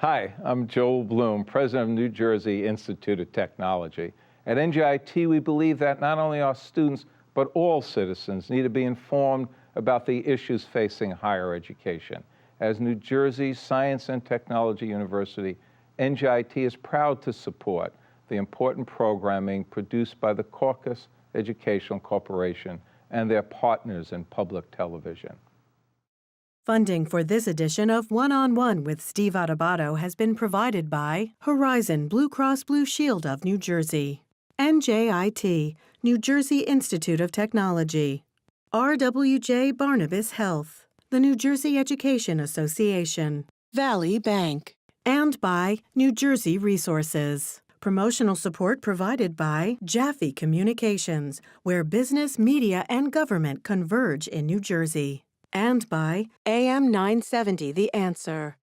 Hi, I'm Joel Bloom, president of New Jersey Institute of Technology. At NJIT, we believe that not only our students, but all citizens need to be informed about the issues facing higher education. As New Jersey's Science and Technology University, NJIT is proud to support the important programming produced by the Caucus Educational Corporation and their partners in public television. Funding for this edition of One-on-One with Steve Adubato has been provided by Horizon Blue Cross Blue Shield of New Jersey, NJIT, New Jersey Institute of Technology, RWJ Barnabas Health, the New Jersey Education Association, Valley Bank, and by New Jersey Resources. Promotional support provided by Jaffe Communications, where business, media, and government converge in New Jersey. And by AM 970, The Answer.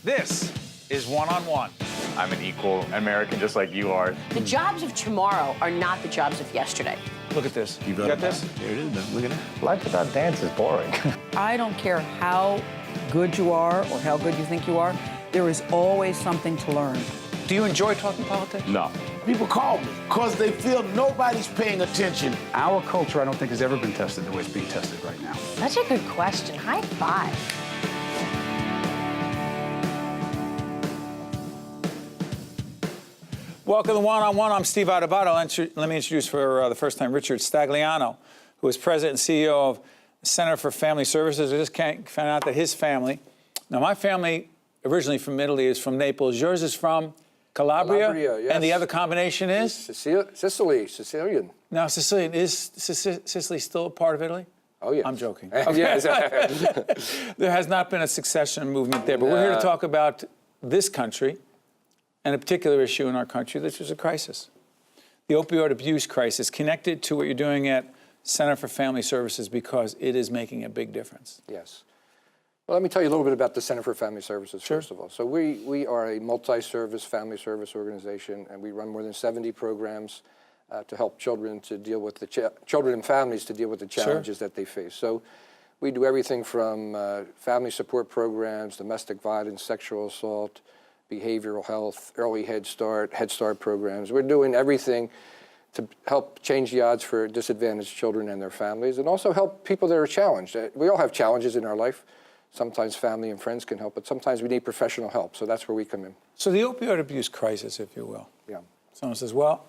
This is One-on-One. I'm an equal American just like you are. The jobs of tomorrow are not the jobs of yesterday. Look at this. You got this? Here it is, man. Look at it. Life without dance is boring. I don't care how good you are or how good you think you are, there is always something to learn. Do you enjoy talking politics? No. People call me because they feel nobody's paying attention. Our culture, I don't think, has ever been tested the way it's being tested right now. Such a good question. High five. Welcome to One-on-One. I'm Steve Adubato. Let me introduce for the first time Richard Stagliano, who is president and CEO of Center for Family Services. I just found out that his family, now my family originally from Italy is from Naples. Yours is from Calabria, yes. And the other combination is? Sicilian. Now, Sicilian. Is Sicily still a part of Italy? Oh, yes. I'm joking. Yes. There has not been a succession movement there, but we're here to talk about this country and a particular issue in our country, which is a crisis. The opioid abuse crisis, connected to what you're doing at Center for Family Services, because it is making a big difference. Yes. Well, let me tell you a little bit about the Center for Family Services, first of all. So we are a multi-service family service organization, and we run more than 70 programs to help children to deal with children and families to deal with the challenges that they face. So we do everything from family support programs, domestic violence, sexual assault, behavioral health, early Head Start programs. We're doing everything to help change the odds for disadvantaged children and their families, and also help people that are challenged. We all have challenges in our life. Sometimes family and friends can help, but sometimes we need professional help, so that's where we come in. So the opioid abuse crisis, if you will. Yeah. Someone says, well,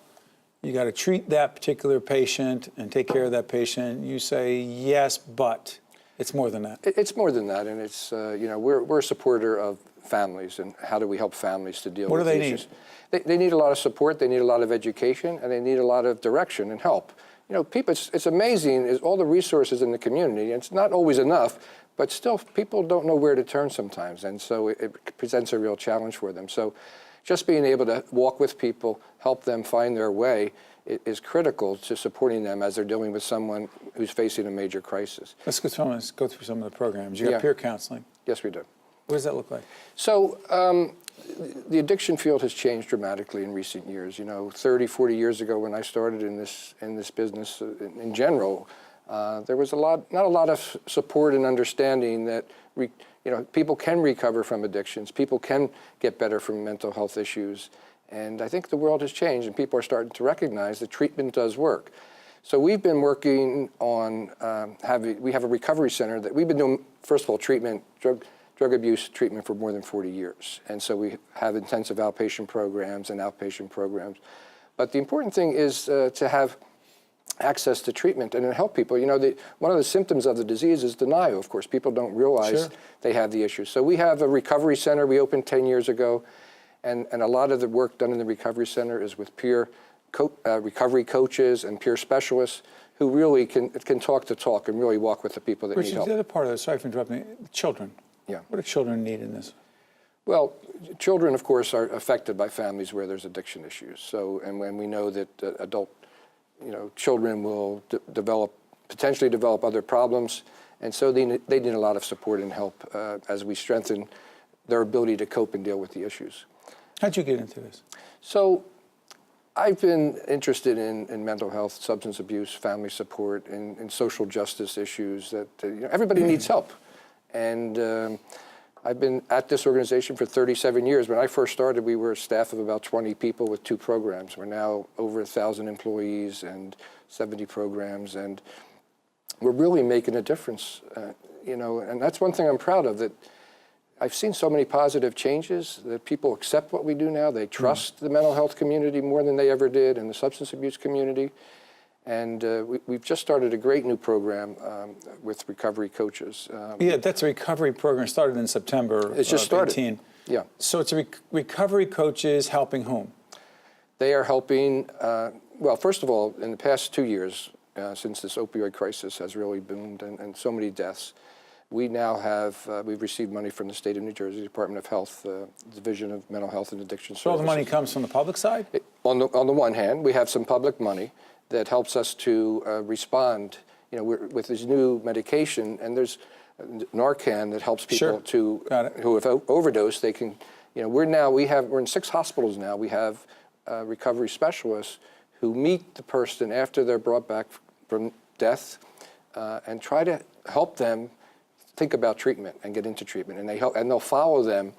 you got to treat that particular patient and take care of that patient. You say, yes, but it's more than that. It's more than that, and it's, we're a supporter of families, and how do we help families to deal with the issues? What do they need? They need a lot of support, they need a lot of education, and they need a lot of direction and help. You know, people, it's amazing, all the resources in the community, and it's not always enough, but still people don't know where to turn sometimes, and so it presents a real challenge for them. So just being able to walk with people, help them find their way, is critical to supporting them as they're dealing with someone who's facing a major crisis. Let's go through some of the programs. You got peer counseling. Yes, we do. What does that look like? So the addiction field has changed dramatically in recent years. You know, 30, 40 years ago when I started in this business in general, there was not a lot of support and understanding that people can recover from addictions, people can get better from mental health issues, and I think the world has changed and people are starting to recognize that treatment does work. So we've been working on we have a recovery center that we've been doing, first of all, drug abuse treatment for more than 40 years, and so we have intensive outpatient programs and outpatient programs. But the important thing is to have access to treatment and to help people. You know, one of the symptoms of the disease is denial. Of course, people don't realize they have the issue. So we have a recovery center we opened 10 years ago, and a lot of the work done in the recovery center is with peer recovery coaches and peer specialists who really can talk the talk and really walk with the people that need help. The other part of this, sorry for interrupting, children. Yeah. What do children need in this? Well, children, of course, are affected by families where there's addiction issues. So, and when we know that children will potentially develop other problems, and so they need a lot of support and help as we strengthen their ability to cope and deal with the issues. How'd you get into this? So I've been interested in mental health, substance abuse, family support, and social justice issues that everybody needs help. And I've been at this organization for 37 years. When I first started, we were a staff of about 20 people with 2 programs. We're now over 1,000 employees and 70 programs, and we're really making a difference, you know, and that's one thing I'm proud of, that I've seen so many positive changes, that people accept what we do now. They trust the mental health community more than they ever did, and the substance abuse community. And we've just started a great new program with recovery coaches. Yeah, that's a recovery program started in September. It's just started. 18. Yeah. So it's recovery coaches helping whom? They are helping, well, first of all, in the past 2 years, since this opioid crisis has really boomed and so many deaths, we now have, we've received money from the state of New Jersey, Department of Health, Division of Mental Health and Addiction Services. So all the money comes from the public side? On the one hand, we have some public money that helps us to respond, you know, with this new medication, and there's Narcan that helps people who have overdosed. They can, you know, we're in 6 hospitals now. We have recovery specialists who meet the person after they're brought back from death and try to help them think about treatment and get into treatment, and they'll follow them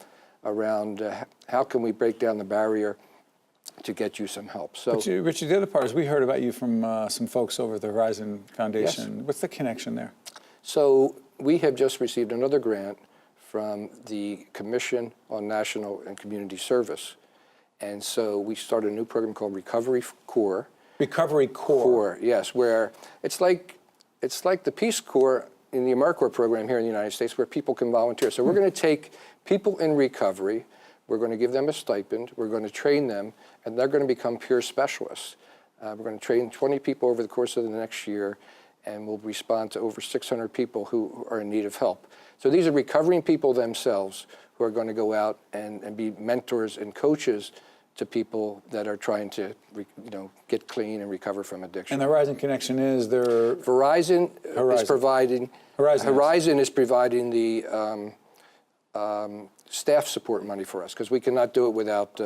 around how can we break down the barrier to get you some help. So, Richard, the other part is we heard about you from some folks over at the Horizon Foundation. Yes. What's the connection there? So we have just received another grant from the Commission on National and Community Service, and so we started a new program called Recovery Corps. Recovery Corps. Yes, where it's like the Peace Corps in the AmeriCorps program here in the United States, where people can volunteer. So we're going to take people in recovery, we're going to give them a stipend, we're going to train them, and they're going to become peer specialists. We're going to train 20 people over the course of the next year, and we'll respond to over 600 people who are in need of help. So these are recovering people themselves who are going to go out and be mentors and coaches to people that are trying to, get clean and recover from addiction. And the Horizon connection is there. Horizon is providing. Horizon is providing the staff support money for us, because we cannot do it without.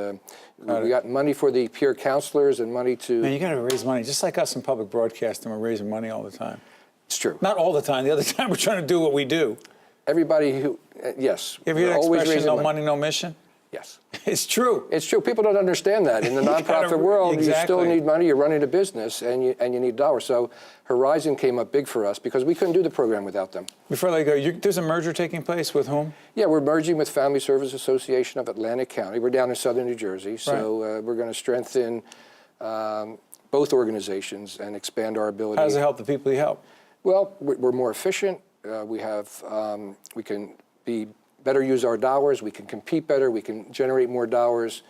We got money for the peer counselors and money to. Man, you got to raise money, just like us in public broadcasting. We're raising money all the time. It's true. Not all the time. The other time we're trying to do what we do. Everybody who, yes. Have you heard the expression, no money, no mission? Yes. It's true. It's true. People don't understand that. In the nonprofit world, you still need money. You're running a business, and you need dollars. So Horizon came up big for us because we couldn't do the program without them. Before I go, there's a merger taking place with whom? Yeah, we're merging with Family Service Association of Atlantic County. We're down in southern New Jersey, so we're going to strengthen both organizations and expand our ability. How does it help the people you help? Well, we're more efficient. We can better use our dollars, we can compete better, we can generate more dollars,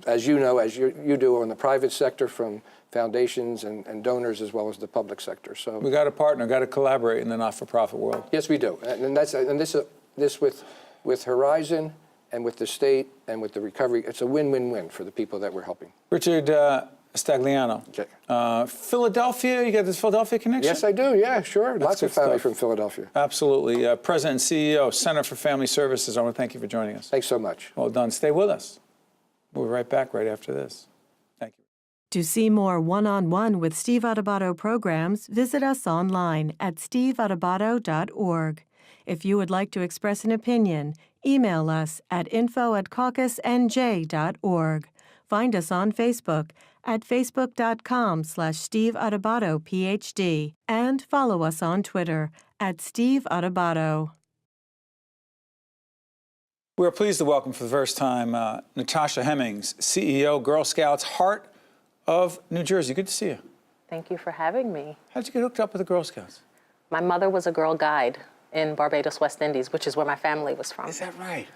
as you know, as you do in the private sector, from foundations and donors, as well as the public sector. So we got to partner, got to collaborate in the not-for-profit world. Yes, we do, and this with Horizon and with the state and with the recovery, it's a win-win-win for the people that we're helping. Richard Stagliano. Okay. Philadelphia, you got this Philadelphia connection? Yes, I do, yeah, sure. Lots of family from Philadelphia. Absolutely. President and CEO, Center for Family Services, I want to thank you for joining us. Thanks so much. Well done. Stay with us. We'll be right back right after this. Thank you. To see more one-on-one with Steve Adubato programs, visit us online at steveadubato.org. If you would like to express an opinion, email us at info@caucusnj.org. Find us on Facebook at facebook.com/Steve Adubato PhD, and follow us on Twitter at Steve Adubato. We're pleased to welcome for the first time Natasha Hemmings, CEO, Girl Scouts, Heart of New Jersey. Good to see you. Thank you for having me. How did you get hooked up with the Girl Scouts? My mother was a Girl Guide in Barbados, West Indies, which is where my family was from. Is that right?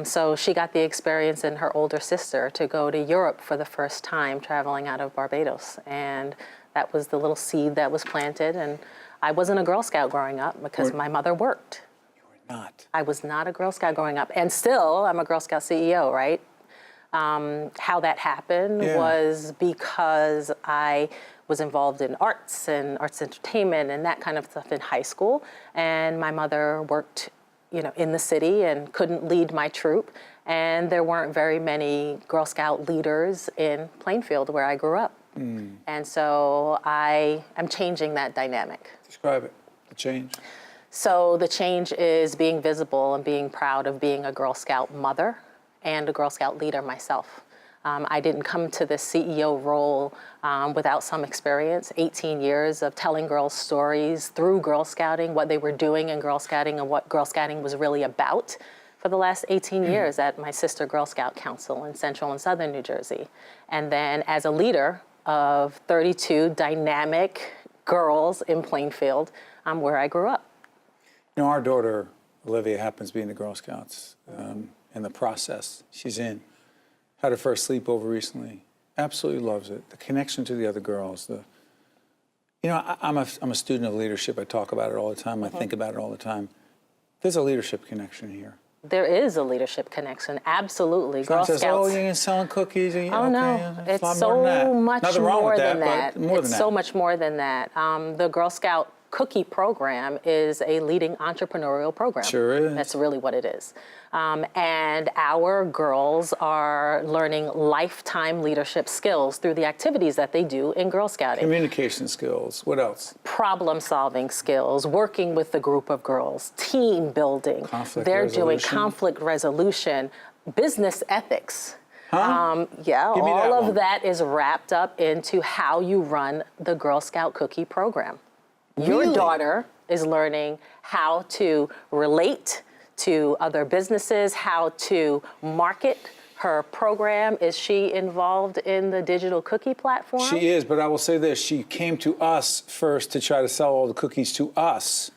So she got the experience in her older sister to go to Europe for the first time, traveling out of Barbados. And that was the little seed that was planted. And I wasn't a Girl Scout growing up because my mother worked. You were not? I was not a Girl Scout growing up. And still, I'm a Girl Scout CEO, right? How that happened was because I was involved in arts and arts entertainment and that kind of stuff in high school. And my mother worked in the city and couldn't lead my troop. And there weren't very many Girl Scout leaders in Plainfield where I grew up. And so I am changing that dynamic. Describe it, the change. So the change is being visible and being proud of being a Girl Scout mother and a Girl Scout leader myself. I didn't come to this CEO role without some experience, 18 years of telling girls stories through Girl Scouting, what they were doing in Girl Scouting and what Girl Scouting was really about for the last 18 years at my sister Girl Scout Council in Central and Southern New Jersey. And then as a leader of 32 dynamic girls in Plainfield, where I grew up. You know, our daughter, Olivia, happens to be in the Girl Scouts in the process. She's in. Had her first sleepover recently. Absolutely loves it. The connection to the other girls. I'm a student of leadership. I talk about it all the time. I think about it all the time. There's a leadership connection here. There is a leadership connection, absolutely. Girl says, Scouts. "Oh, you're selling cookies." And Oh, okay, no, it's it's so much more than that. It's so much more than that. The Girl Scout Cookie program is a leading entrepreneurial program. Sure is. That's really what it is. And our girls are learning lifetime leadership skills through the activities that they do in Girl Scouting. Communication skills. What else? Problem-solving skills, working with a group of girls, team building. They're doing conflict resolution, business ethics. Huh? Yeah, Give me all that of one. that is wrapped up into how you run the Girl Scout Cookie program. Your Really? daughter is learning how to relate to other businesses, how to market her program. Is she involved in the digital cookie platform? She is, but I will say this. She came to us first to try to sell all the cookies to us.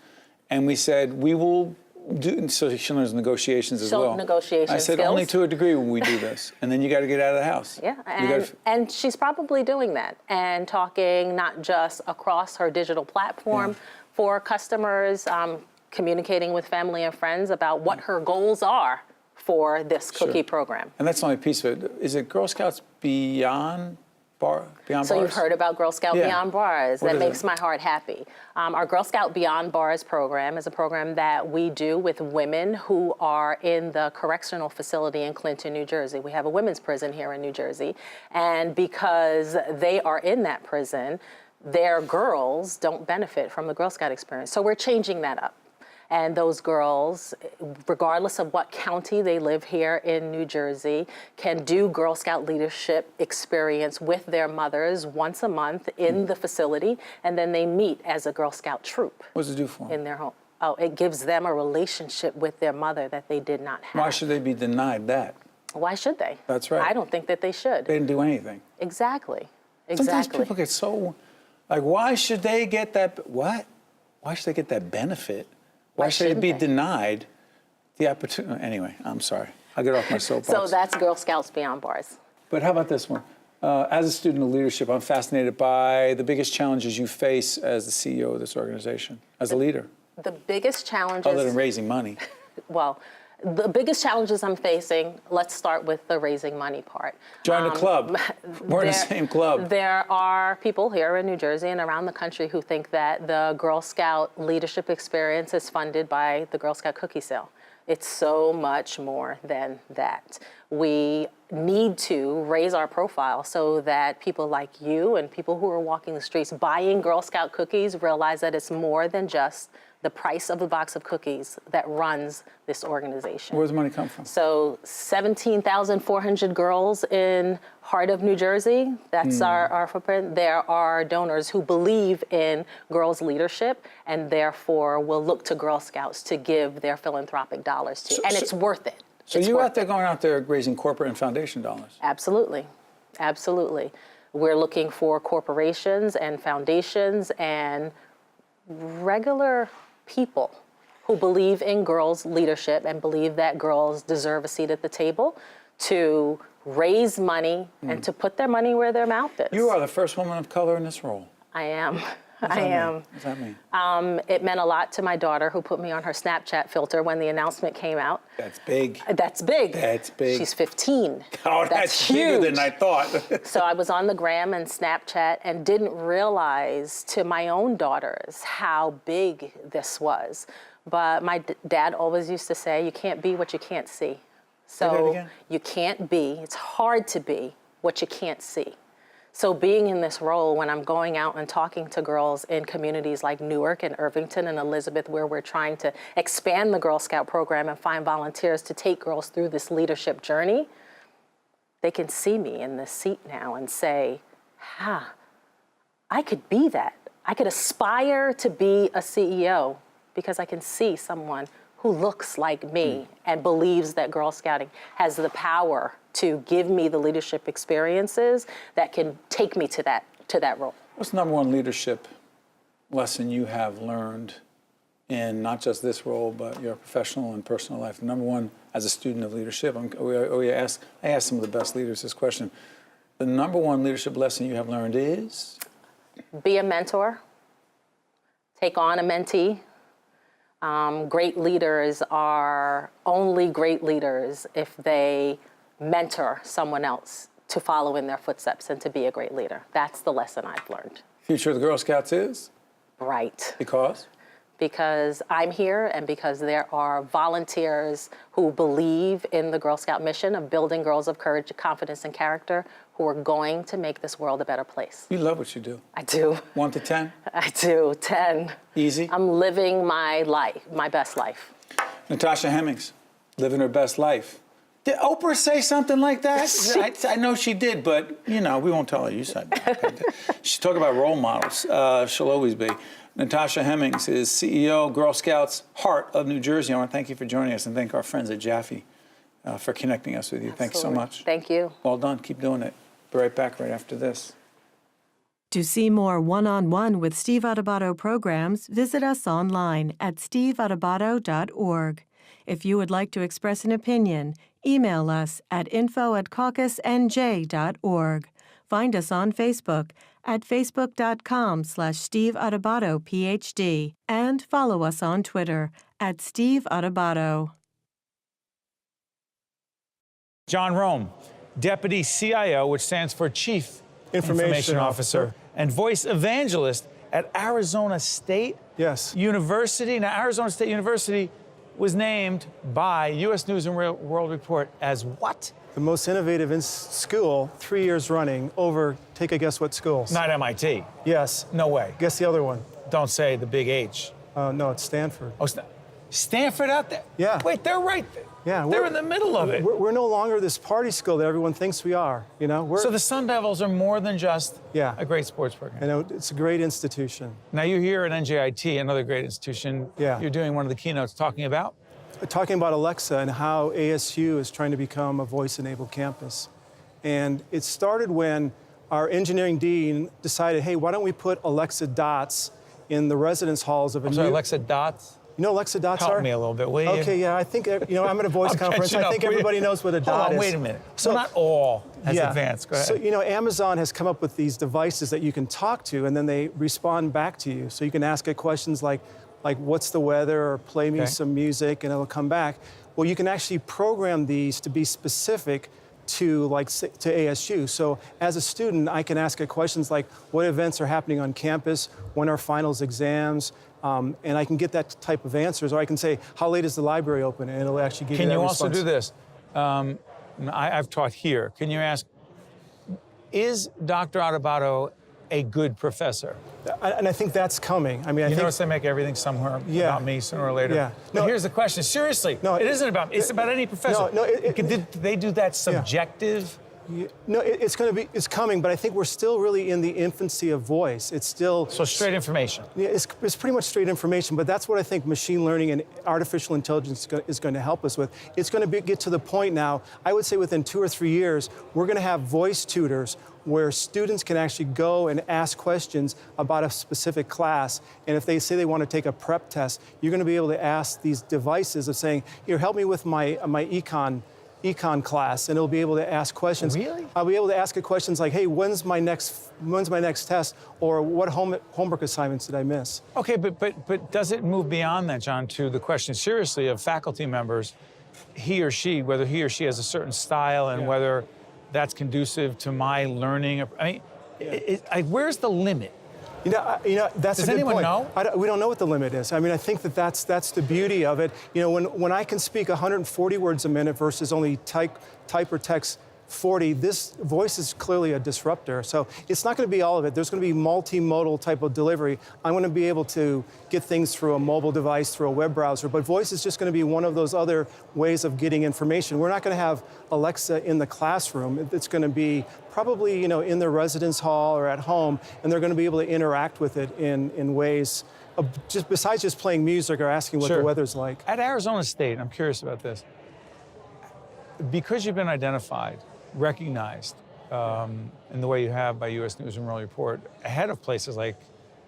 And we said, we will do, so she learns negotiations as well. Negotiation I said, skills. only to a degree when we do this. And then you got to get out of the house. Yeah, You gotta and she's probably doing that and talking not just across her digital platform for customers, communicating with family and friends about what her goals are for this cookie program. And that's only a piece of it. Is it Girl Scouts Beyond Bars? So you've heard about Girl Scout Beyond Bars. What That is makes it? my heart happy. Our Girl Scout Beyond Bars program is a program that we do with women who are in the correctional facility in Clinton, New Jersey. We have a women's prison here in New Jersey. And because they are in that prison, their girls don't benefit from the Girl Scout experience. So we're changing that up. And those girls, regardless of what county they live here in New Jersey, can do Girl Scout leadership experience with their mothers once a month in the facility, and then they meet as a Girl Scout troop. What does it do for them? In their home. Oh, it gives them a relationship with their mother that they did not have. Why should they be denied that? Why should they? That's right. I don't think that they should. They didn't do anything. Exactly. Sometimes people get so, like, why should they get that, what? Why should they get that benefit? Why should they be denied the opportunity? Anyway, I'm sorry. I'll get off my soapbox. So that's Girl Scouts Beyond Bars. But how about this one? As a student of leadership, I'm fascinated by the biggest challenges you face as the CEO of this organization, as a leader. The biggest challenges... Other than raising money. Well, the biggest challenges I'm facing, let's start with the raising money part. Join the club. We're in the same club. There are people here in New Jersey and around the country who think that the Girl Scout leadership experience is funded by the Girl Scout cookie sale. It's so much more than that. We need to raise our profile so that people like you and people who are walking the streets buying Girl Scout cookies realize that it's more than just the price of a box of cookies that runs this organization. Where does the money come from? So 17,400 girls in heart of New Jersey, that's our footprint. There are donors who believe in girls' leadership and therefore will look to Girl Scouts to give their philanthropic dollars to. And it's worth it. So It's you're worth out there going out there raising corporate and foundation dollars. Absolutely. Absolutely. We're looking for corporations and foundations and regular people who believe in girls' leadership and believe that girls deserve a seat at the table to raise money and to put their money where their mouth is. You are the first woman of color in this role. I am. What does I that mean? am. What does that mean? It meant a lot to my daughter who put me on her Snapchat filter when the announcement came out. That's big. That's big. That's big. She's 15. Oh, that's bigger than I thought. So I was on the gram and Snapchat and didn't realize to my own daughters how big this was. But my dad always used to say, you can't be what you can't see. Say that So again? you can't be, it's hard to be what you can't see. So being in this role, when I'm going out and talking to girls in communities like Newark and Irvington and Elizabeth, where we're trying to expand the Girl Scout program and find volunteers to take girls through this leadership journey, they can see me in this seat now and say, I could be that. I could aspire to be a CEO because I can see someone who looks like me and believes that Girl Scouting has the power to give me the leadership experiences that can take me to that role. What's the number one leadership lesson you have learned in not just this role, but your professional and personal life? Number one, as a student of leadership, I ask some of the best leaders this question. The number one leadership lesson you have learned is? Be a mentor. Take on a mentee. Great leaders are only great leaders if they mentor someone else to follow in their footsteps and to be a great leader. That's the lesson I've learned. Future of the Girl Scouts is? Bright. Because? Because I'm here and because there are volunteers who believe in the Girl Scout mission of building girls of courage, confidence, and character who are going to make this world a better place. You love what you do. I do. 1 to 10? I do. 10. Easy? I'm living my life, my best life. Natasha Hemmings, living her best life. Did Oprah say something like that? I know she did, but, you know, we won't tell her you said that. She's talking about role models. She'll always be. Natasha Hemmings is CEO, Girl Scouts Heart of New Jersey. I want to thank you for joining us and thank our friends at Jaffe for connecting us with you. Absolutely. Thanks so much. Thank you. Well done. Keep doing it. Be right back right after this. To see more one-on-one with Steve Adubato programs, visit us online at steveadubato.org. If you would like to express an opinion, email us at info@caucusnj.org. Find us on Facebook at facebook.com/Steve Adubato PhD and follow us on Twitter at Steve Adubato. John Rome, Deputy CIO, which stands for Chief Information Officer, and Voice Evangelist at Arizona State University. Now, Arizona State University was named by U.S. News and World Report as what? The most innovative school, 3 years running, over, take a guess what schools? Not MIT. Yes. No way. Guess the other one. Don't say the big H. No, it's Stanford. Oh, Stanford out there? Yeah. Wait, they're right there. Yeah. They're in the middle of it. We're no longer this party school that everyone thinks we are, you know? So the Sun Devils are more than just a great sports program. You know, it's a great institution. Now, you're here at NJIT, another great institution. Yeah. You're doing one of the keynotes talking about? Talking about Alexa and how ASU is trying to become a voice-enabled campus. And it started when our engineering dean decided, hey, why don't we put Alexa dots in the residence halls of a new... Alexa dots? You know what Alexa dots are? Help me a little bit, will you? Okay, yeah, I think, you know, I'm at a voice conference. I think everybody knows what a dot is. Wait a minute. So not all as advanced. Go ahead. So, you know, Amazon has come up with these devices that you can talk to, and then they respond back to you. So you can ask it questions like what's the weather, or play me some music, and it'll come back. Well, you can actually program these to be specific to ASU. So as a student, I can ask it questions like, what events are happening on campus, when are finals exams, and I can get that type of answers. Or I can say, how late is the library open? And it'll actually give you that response. Can you also do this? I've taught here. Can you ask, is Dr. Adubato a good professor? And I think that's coming. I mean, I think notice they make everything somewhere about me sooner or later. Yeah. But here's the question. Seriously, it isn't about me. It's about any professor. Did they do that subjective? No, it's coming, but I think we're still really in the infancy of voice. It's still... So straight information. Yeah, it's pretty much straight information, but that's what I think machine learning and artificial intelligence is going to help us with. It's going to get to the point now, I would say within 2 or 3 years, we're going to have voice tutors where students can actually go and ask questions about a specific class. And if they say they want to take a prep test, you're going to be able to ask these devices of saying, here, help me with my econ class, and it'll be able to ask questions. Really? I'll be able to ask it questions like, hey, when's my next test, or what homework assignments did I miss? Okay, but does it move beyond that, John, to the question seriously of faculty members, whether he or she has a certain style and whether that's conducive to my learning? I mean, where's the limit? You know, that's Does a good anyone point. know? We don't know what the limit is. I mean, I think that's the beauty of it. You know, when I can speak 140 words a minute versus only type or text 40, this voice is clearly a disruptor. So it's not going to be all of it. There's going to be multimodal type of delivery. I'm going to be able to get things through a mobile device, through a web browser, but voice is just going to be one of those other ways of getting information. We're not going to have Alexa in the classroom. It's going to be probably, you know, in their residence hall or at home, and they're going to be able to interact with it in ways just besides just playing music or asking what the weather's like. At Arizona State, I'm curious about this. Because you've been identified, recognized in the way you have by U.S. News and World Report, ahead of places like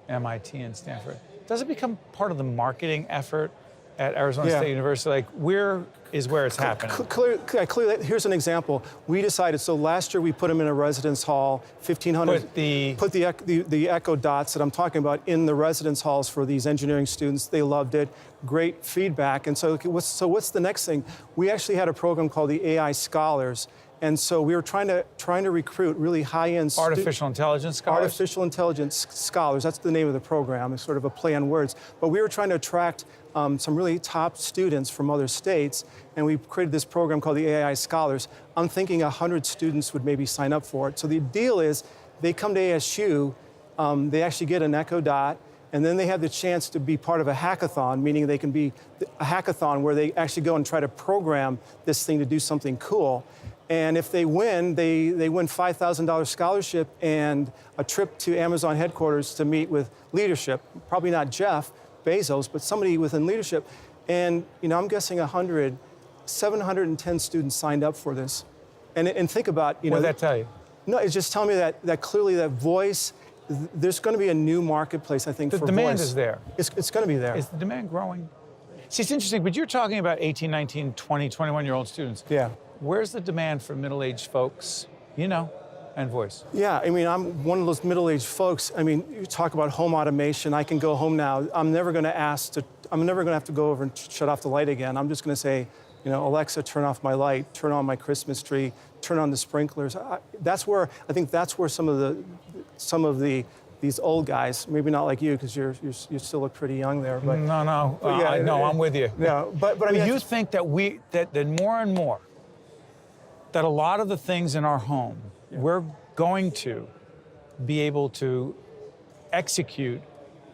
MIT and Stanford, does it become part of the marketing effort at Arizona State University? Like, where is where it's happening? Clearly, here's an example. We decided, so last year we put them in a residence hall, 1,500. Put the Echo Dots that I'm talking about in the residence halls for these engineering students. They loved it. Great feedback. And so what's the next thing? We actually had a program called the AI Scholars. And so we were trying to recruit really high-end artificial intelligence scholars. Artificial intelligence scholars. That's the name of the program. It's sort of a play on words. But we were trying to attract some really top students from other states, and we created this program called the AI Scholars. I'm thinking 100 students would maybe sign up for it. So the deal is, they come to ASU, they actually get an Echo Dot, and then they have the chance to be part of a hackathon, meaning they can be a hackathon where they actually go and try to program this thing to do something cool. And if they win, they win $5,000 scholarship and a trip to Amazon headquarters to meet with leadership. Probably not Jeff Bezos, but somebody within leadership. And you know, I'm guessing 710 students signed up for this. And think about, you know. What did that tell you? No, it's just telling me that clearly that voice, there's going to be a new marketplace, I think, for voice. The demand is there. It's going to be there. Is the demand growing? See, it's interesting, but you're talking about 18, 19, 20, 21-year-old students. Yeah. Where's the demand for middle-aged folks, you know, and voice? Yeah, I mean, I'm one of those middle-aged folks. I mean, you talk about home automation. I can go home now. I'm never going to have to go over and shut off the light again. I'm just going to say, you know, Alexa, turn off my light, turn on my Christmas tree, turn on the sprinklers. I think that's where some of these old guys, maybe not like you, because you still look pretty young there. But no, I'm with you. Yeah, but I mean, you think that that more and more, that a lot of the things in our home, we're going to be able to execute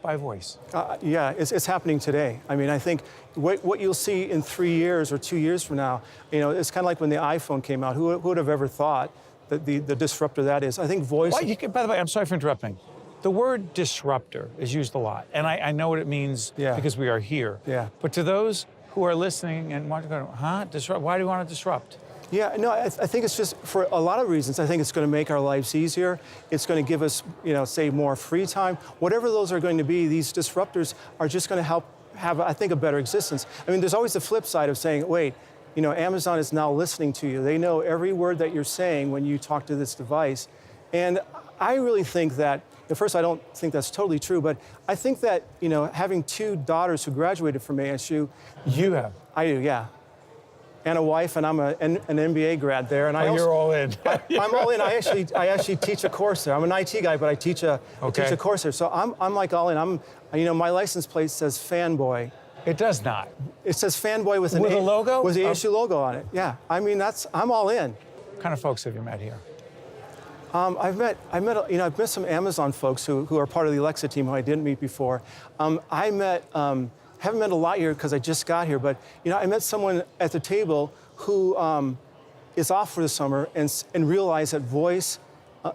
by voice. Yeah, it's happening today. I mean, I think what you'll see in 3 years or 2 years from now, you know, it's kind of like when the iPhone came out. Who would have ever thought that the disruptor that is? I think voice. By the way, I'm sorry for interrupting. The word disruptor is used a lot, and I know what it means because we are here. Yeah. But to those who are listening and want to go, disrupt? Why do you want to disrupt? Yeah, no, I think it's just for a lot of reasons. I think it's going to make our lives easier. It's going to give us, you know, say more free time. Whatever those are going to be, these disruptors are just going to help have, I think, a better existence. I mean, there's always the flip side of saying, wait, you know, Amazon is now listening to you. They know every word that you're saying when you talk to this device. And I really think that, at first, I don't think that's totally true, but I think that, you know, having 2 daughters who graduated from ASU. You have? I do, yeah. And a wife, and I'm an MBA grad there. And you're all in. I'm all in. I actually teach a course there. I'm an IT guy, but I teach a course there. So I'm like all in. You know, my license plate says fanboy. It does not. It says fanboy with a logo? With the ASU logo on it. Yeah. I mean, I'm all in. What kind of folks have you met here? I've met some Amazon folks who are part of the Alexa team who I didn't meet before. Haven't met a lot here because I just got here, but you know, I met someone at the table who is off for the summer and realized that voice,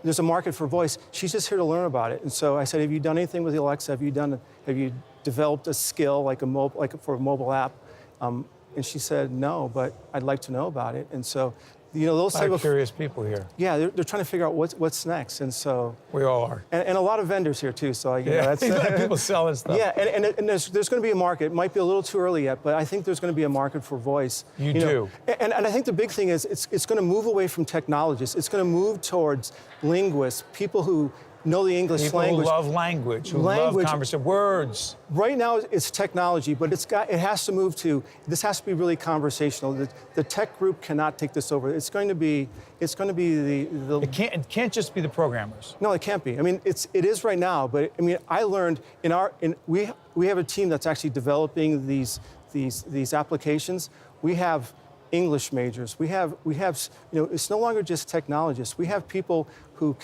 there's a market for voice. She's just here to learn about it. And so I said, have you done anything with the Alexa? Have you developed a skill like for a mobile app? And she said, no, but I'd like to know about it. And so, you know, those type of curious people here. Yeah, they're trying to figure out what's next, and so we all are, and a lot of vendors here too. So you know, that's people selling stuff. Yeah, and there's going to be a market. It might be a little too early yet, but I think there's going to be a market for voice. You do, and I think the big thing is it's going to move away from technologists. It's going to move towards linguists, people who know the English language. People who love language, who love conversation, words. Right now, it's technology, but it has to move to, this has to be really conversational. The tech group cannot take this over. It's going to be the It can't just be the programmers. No, it can't be. I mean, it is right now, but I mean, I learned we have a team that's actually developing these applications. We have English majors. We have, it's no longer just technologists. We have people who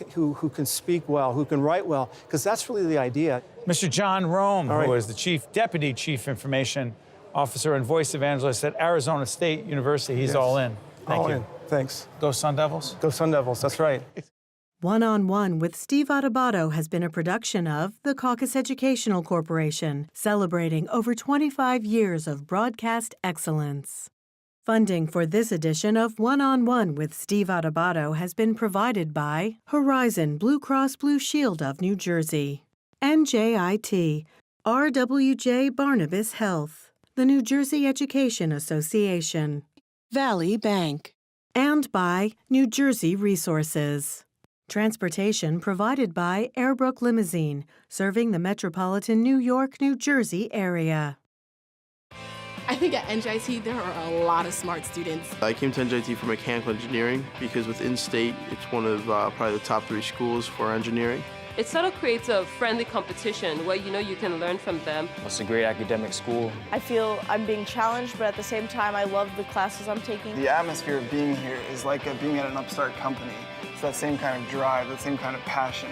can speak well, who can write well, because that's really the idea. Mr. John Rome, All right. who is the Deputy Chief Information Officer and Voice Evangelist at Arizona State University. He's all in. Thank you. In. Thanks. Go Sun Devils. Go Sun Devils, that's right. One-on-One with Steve Adubato has been a production of the Caucus Educational Corporation, celebrating over 25 years of broadcast excellence. Funding for this edition of One-on-One with Steve Adubato has been provided by Horizon Blue Cross Blue Shield of New Jersey, NJIT, RWJ Barnabas Health, the New Jersey Education Association, Valley Bank, and by New Jersey Resources. Transportation provided by Airbrook Limousine, serving the metropolitan New York, New Jersey area. I think at NJIT there are a lot of smart students. I came to NJIT for mechanical engineering because with in-state, it's one of probably the top 3 schools for engineering. It sort of creates a friendly competition where you can learn from them. It's a great academic school. I feel I'm being challenged, but at the same time, I love the classes I'm taking. The atmosphere of being here is like being at an upstart company. It's that same kind of drive, that same kind of passion.